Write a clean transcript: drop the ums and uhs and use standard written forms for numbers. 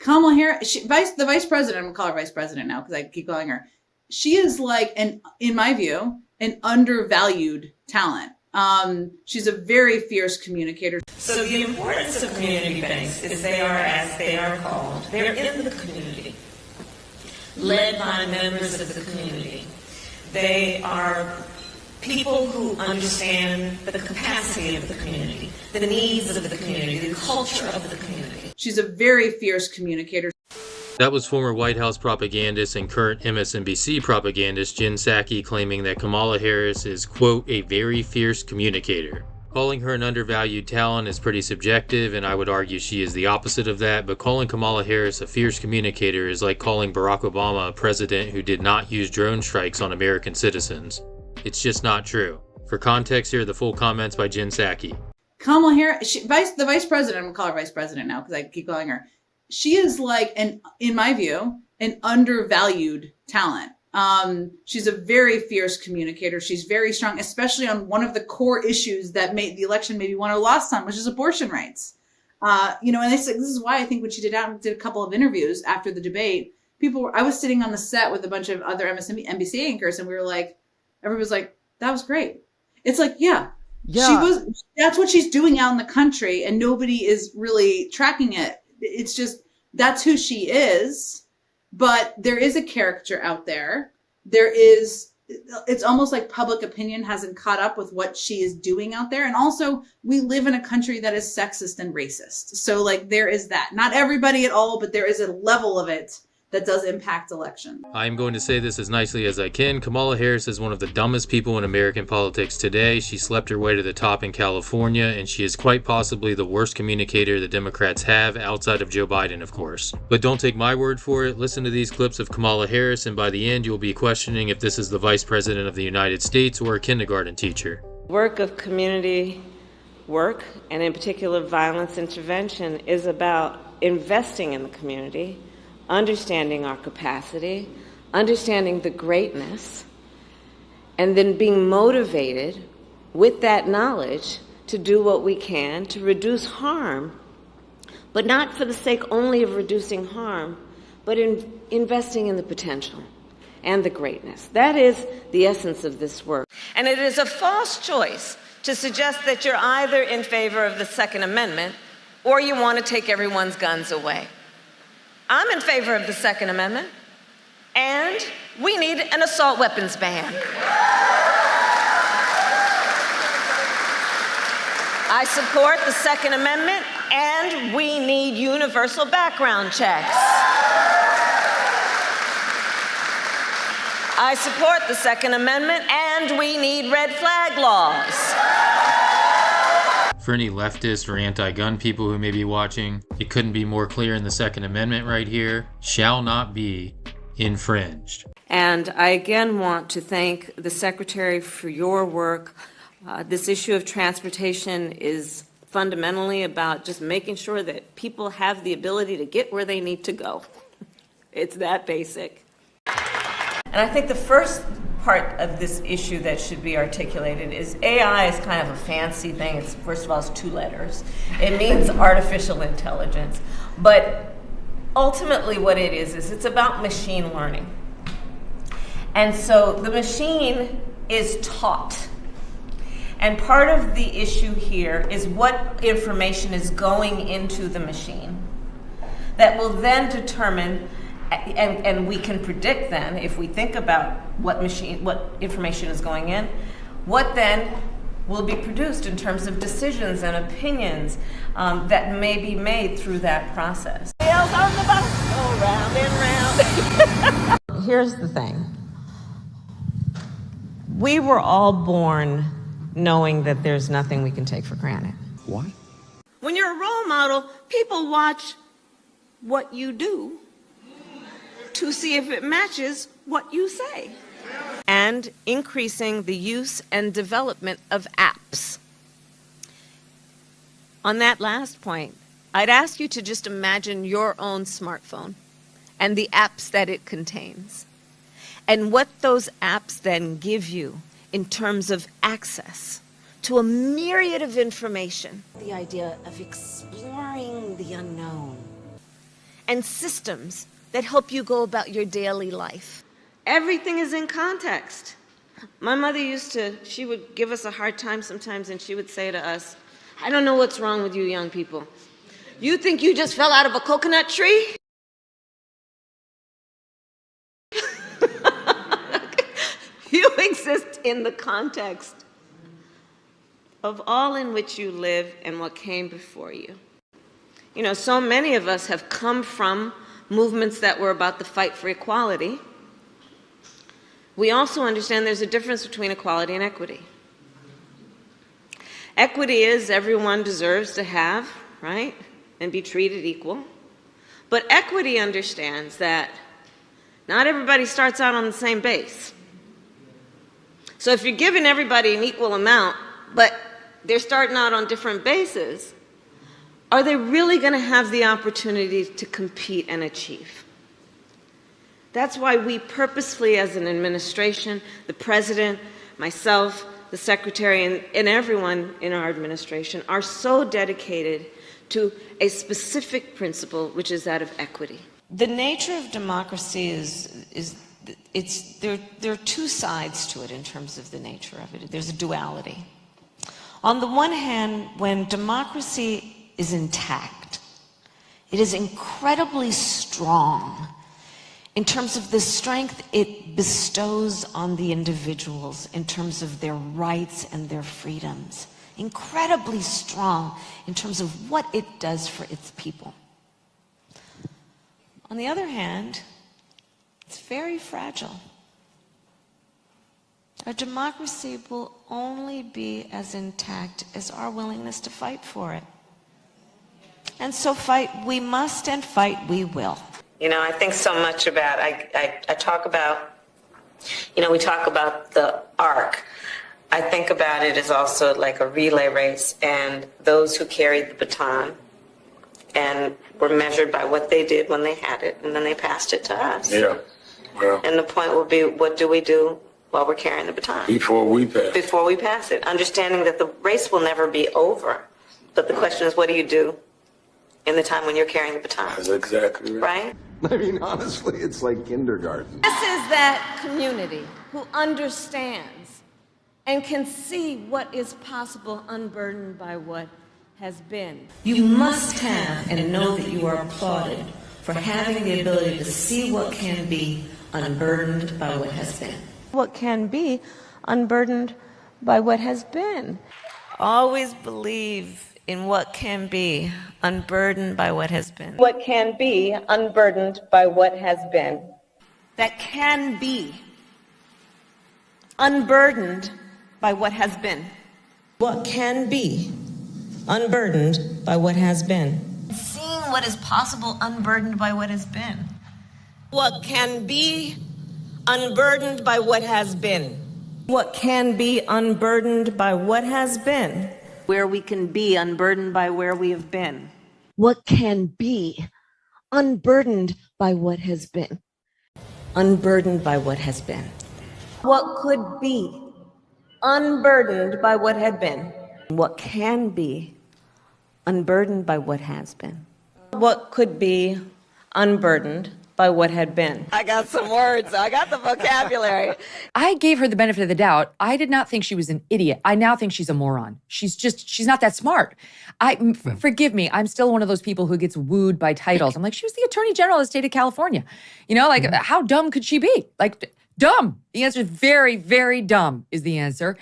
Kamala Harris, the vice president, I'm gonna call her vice president now because I keep calling her. She is like, in my view, an undervalued talent. She's a very fierce communicator. So the importance of community banks is they are, as they are called, they're in the community, led by members of the community. They are people who understand the capacity of the community, the needs of the community, the culture of the community. She's a very fierce communicator. That was former White House propagandist and current MSNBC propagandist Jen Psaki claiming that Kamala Harris is, quote, a very fierce communicator. Calling her an undervalued talent is pretty subjective, and I would argue she is the opposite of that, but calling Kamala Harris a fierce communicator is like calling Barack Obama a president who did not use drone strikes on American citizens. It's just not true. For context, here are the full comments by Jen Psaki. Kamala Harris, the vice president, I'm gonna call her vice president now because I keep calling her. She is like, in my view, an undervalued talent. She's a very fierce communicator. She's very strong, especially on one of the core issues that made the election maybe won or lost on, which is abortion rights. And this is why I think when she did a couple of interviews after the debate, I was sitting on the set with a bunch of other MSNBC anchors, and everybody was like, that was great. It's like, yeah. That's what she's doing out in the country, and nobody is really tracking it. It's just, that's who she is, but there is a caricature out there. It's almost like public opinion hasn't caught up with what she is doing out there. And also we live in a country that is sexist and racist. So like there is that, not everybody at all, but there is a level of it that does impact elections. I'm going to say this as nicely as I can. Kamala Harris is one of the dumbest people in American politics today. She slept her way to the top in California, and she is quite possibly the worst communicator the Democrats have, outside of Joe Biden, of course. But don't take my word for it. Listen to these clips of Kamala Harris, and by the end, you'll be questioning if this is the Vice President of the United States or a kindergarten teacher. Work of community work, and in particular violence intervention, is about investing in the community, understanding our capacity, understanding the greatness, and then being motivated with that knowledge to do what we can to reduce harm, but not for the sake only of reducing harm, but in investing in the potential and the greatness. That is the essence of this work. And it is a false choice to suggest that you're either in favor of the Second Amendment or you want to take everyone's guns away. I'm in favor of the Second Amendment, and we need an assault weapons ban. I support the Second Amendment, and we need universal background checks. I support the Second Amendment, and we need red flag laws. For any leftist or anti-gun people who may be watching, it couldn't be more clear in the Second Amendment right here. Shall not be infringed. And I again want to thank the Secretary for your work. This issue of transportation is fundamentally about just making sure that people have the ability to get where they need to go. It's that basic. And I think the first part of this issue that should be articulated is AI is kind of a fancy thing. It's, first of all, it's 2 letters. It means artificial intelligence. But ultimately what it is it's about machine learning. And so the machine is taught. And part of the issue here is what information is going into the machine that will then determine, and we can predict then, if we think about what information is going in, what then will be produced in terms of decisions and opinions that may be made through that process. Round and round. Here's the thing. We were all born knowing that there's nothing we can take for granted. What? When you're a role model, people watch what you do to see if it matches what you say. And increasing the use and development of apps. On that last point, I'd ask you to just imagine your own smartphone and the apps that it contains, and what those apps then give you in terms of access to a myriad of information. The idea of exploring the unknown. and systems that help you go about your daily life. Everything is in context. My mother she would give us a hard time sometimes, and she would say to us, I don't know what's wrong with you young people. You think you just fell out of a coconut tree? You exist in the context of all in which you live and what came before you. You know, so many of us have come from movements that were about the fight for equality. We also understand there's a difference between equality and equity. Equity is everyone deserves to have, right, and be treated equal. But equity understands that not everybody starts out on the same base. So if you're giving everybody an equal amount, but they're starting out on different bases, are they really going to have the opportunity to compete and achieve? That's why we purposefully, as an administration, the president, myself, the secretary, and everyone in our administration are so dedicated to a specific principle, which is that of equity. The nature of democracy there are two sides to it in terms of the nature of it. There's a duality. On the one hand, when democracy is intact, it is incredibly strong in terms of the strength it bestows on the individuals in terms of their rights and their freedoms. Incredibly strong in terms of what it does for its people. On the other hand, it's very fragile. Our democracy will only be as intact as our willingness to fight for it. And so fight we must, and fight we will. You know, I think so much about, I talk about, you know, we talk about the arc. I think about it as also like a relay race, and those who carried the baton and were measured by what they did when they had it, and then they passed it to us. Yeah. Well, and the point will be, what do we do while we're carrying the baton? Before we pass it. Understanding that the race will never be over. But the question is, what do you do in the time when you're carrying the baton? That's exactly right. Right? I mean, honestly, it's like kindergarten. This is that community who understands and can see what is possible unburdened by what has been. You must have and know that you are applauded for having the ability to see what can be unburdened by what has been. What can be unburdened by what has been. Always believe in what can be unburdened by what has been. What can be unburdened by what has been. That can be unburdened by what has been. What can be unburdened by what has been. Seeing what is possible unburdened by what has been. What can be unburdened by what has been. What can be unburdened by what has been. Where we can be unburdened by where we have been. What can be unburdened by what has been. Unburdened by what has been. What could be unburdened by what had been. What can be unburdened by what has been. What could be unburdened by what had been. I got some words. I got the vocabulary. I gave her the benefit of the doubt. I did not think she was an idiot. I now think she's a moron. She's not that smart. Forgive me. I'm still one of those people who gets wooed by titles. I'm like, she was the Attorney General of the state of California. You know, like, how dumb could she be? Like, dumb. The answer is very, very dumb is the answer.